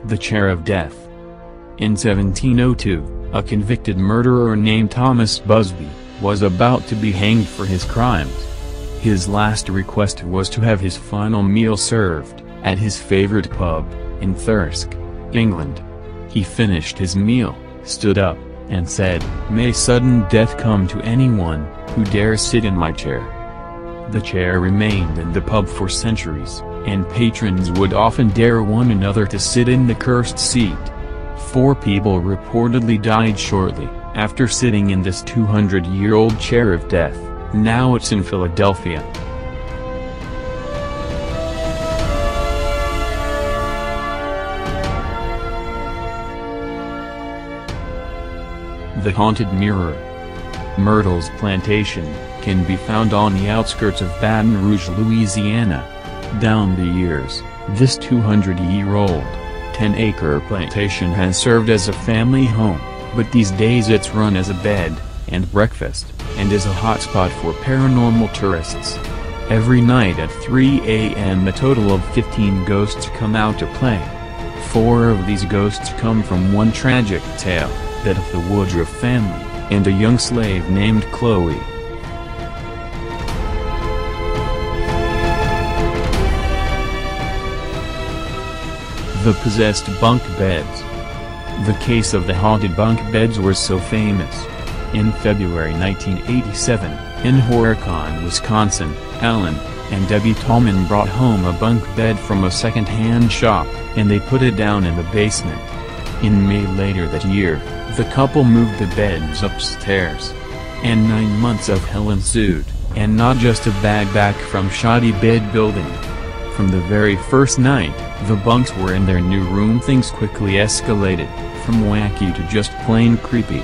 the chair of death. In 1702, a convicted murderer named Thomas Busby was about to be hanged for his crimes. His last request was to have his final meal served at his favorite pub in Thirsk, England. He finished his meal, stood up, and said, "May sudden death come to anyone who dares sit in my chair." The chair remained in the pub for centuries, and patrons would often dare one another to sit in the cursed seat. 4 people reportedly died shortly after sitting in this 200-year-old chair of death. Now it's in Philadelphia. The Haunted Mirror. Myrtle's Plantation can be found on the outskirts of Baton Rouge, Louisiana. Down the years, this 200-year-old, 10-acre plantation has served as a family home, but these days it's run as a bed and breakfast, and is a hotspot for paranormal tourists. Every night at 3 a.m. a total of 15 ghosts come out to play. 4 of these ghosts come from one tragic tale, that of the Woodruff family, and a young slave named Chloe. The Possessed Bunk Beds. The case of the haunted bunk beds was so famous. In February 1987, in Horicon, Wisconsin, Alan and Debbie Tallman brought home a bunk bed from a second-hand shop, and they put it down in the basement. In May later that year, the couple moved the beds upstairs. And 9 months of hell ensued, and not just a bag back from shoddy bed building. From the very first night, the bunks were in their new room. Things quickly escalated, from wacky to just plain creepy.